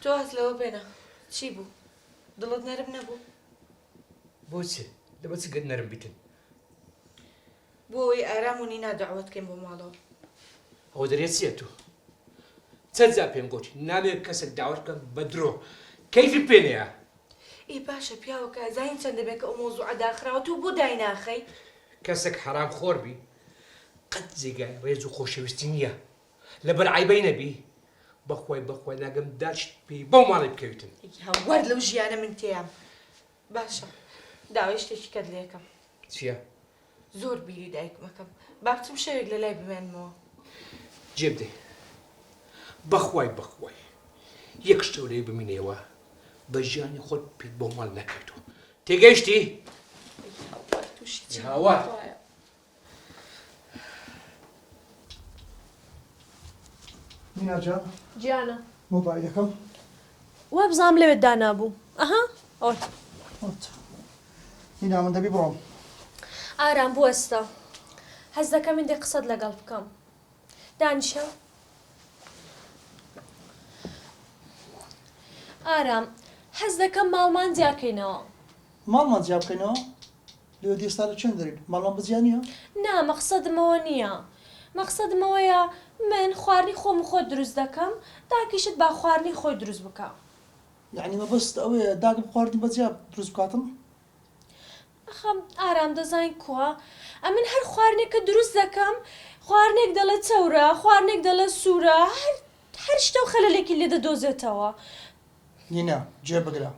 تۆ هەست لەوە بێنە چی بوو؟ دڵت نەرم نەبوو؟ بۆچێ لەبە چ گەت نەرم بیتن؟ بۆ ئەوەی ئارام و نینا دەعوەت بکەین بۆ ماڵەوە. ئەوە دەرێت چییە تۆ؟ چەند جا پێم گوتی نابێت کەسێک داوات بکەم بە درۆ کەیفی پێ نەیە. ئێ باشە پیاوەکە زین چەند دەبێت کە ئەو مۆزوعە داخراوە تۆ بۆ دایناخەی؟ کەسێک حرام خۆر بی قەت جێگای ڕێز و خۆشەویستی نییە لەبەر عیبەی نەبی بەخوای ناگەم داشت پێی بەو ماڵی بکەویتن. هەوار لەو ژیانە من تێیام. باشە داوای شتێکی کەت لێ یەکەم. چییە؟ زۆر بیری دایکمەکەم با بچم شەوێک لە لای بمێنمەوە. جێ بدەی بەخوای یەک شتە لێ بمینێەوە بە ژیانی خۆت پێت بۆ ماڵ نەکەویتەوە تێگەیشتی؟ هاوار مینا جان گیانە مۆبایلەکەم وە بزانام لەوێت دانابوو. ئەها ئەوە مینا من دەبی بڕۆم. ئارام بوەستە هەز دەکەم من دێ قسەت لەگەڵ بکەم. دانیشە ئارام هەز دەکەم ماڵمان جیاکەینەوە. ماڵمان جیا بکەینەوە لێ دێستا لە چەند دەرین ماڵمان بجیانە؟ نا مەقسەدمەوە نییە. مەقسەدمەوەیە من خواردنی خۆم خۆت دروست دەکەم داکیشت با خواردنی خۆی دروست بکە. یعنی مەبەست ئەوەیە داگم خواردنی بەجیا دروست بکاتم؟ ئەخەم ئارام دەزانین کووە ئەمن هەر خواردنێکە دروست دەکەم خواردنێک دەڵێ چەورە خواردنێک دەڵێ سوورە هەر شتە و خەلەلێکی لێ دەدۆزێتەوە. نینا جێ بگرە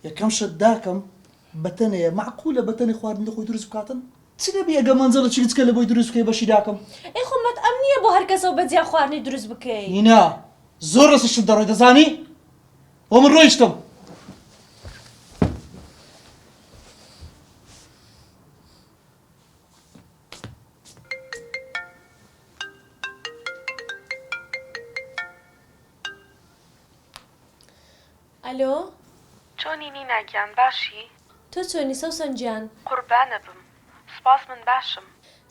یەکەم شت داکەم بەتەنەیە معقولە بەتەنی خواردنی خۆی دروست بکاتن؟ چ دەبی ئەگە مەنزەڵە چیکە لە بۆی دروست بکەی بەشی داکەم؟ ئەی خۆمەت ئەم نییە بۆ هەر کەسەوە بەجیا خواردنی دروست بکەی. نینا زۆر ڕستشت دەڕۆی دەزانی؟ بۆ من ڕۆیشتم. ئەلۆ چۆنی نیناگیان باشی؟ تۆ چۆنی سەوسەنجیان؟ قوربانە بم سپاس من باشم.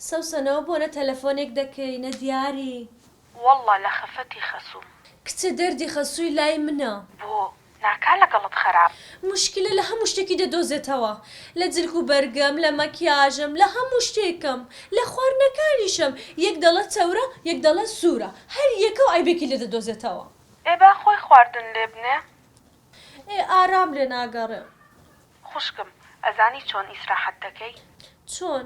سەوسەنەوە بۆ نە تەلەفۆنێک دەکەی نە دیاری. وەڵڵا لە خەفەتی خەسووم. کچە دەردی خەسووی لای منە. بۆ ناکا لەگەڵت خراپ. مشکلە لە هەموو شتێکی دەدۆزێتەوە لە جلک و بەرگەم لە مەکیاژم لە هەموو شتێکم لە خواردنەکانیشم یەک دەڵە چەورە یەک دەڵە سوورە هەر یەکە و ئایبێکی لێ دەدۆزێتەوە. ئێ با خۆی خواردن لێ بنێ؟ ئێ ئارام لێ ناگەڕێ. خوشکم ئەزانی چۆن ئیسراحەت دەکەی؟ چۆن؟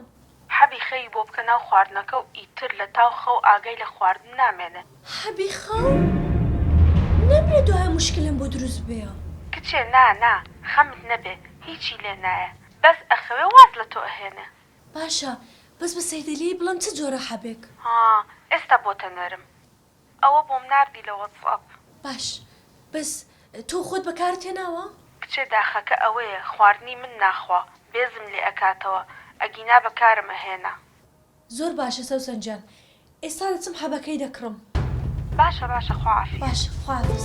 حەبی خەی بۆ بکە ناو خواردنەکە و ئیتر لە تاو خەو ئاگەی لە خواردن نامێنێ. حەبی خەو؟ نەمرێ دوای مشکلم بۆ دروست بێە. کچێ نا خەمت نەبێ هیچی لێ نایە بەس ئەخەوێ واز لە تۆ ئەهێنێ. باشە بەس بە سەیدەلی بڵم چ جۆرە حەبێک؟ ئێستا بۆتە نەرم ئەوە بۆم ناردی لە وەتساپ. باش بەس تۆ خۆت بەکارت هێناوە؟ کچێ داخەکە ئەوەیە خواردنی من ناخوا بێزم لێ ئەکاتەوە ئەگینا بەکارم ئەهێنا. زۆر باشە سەوسەنجان ئێستا دەچم حەبەکەی دەکڕم. باشە خواافی. باش خواافز.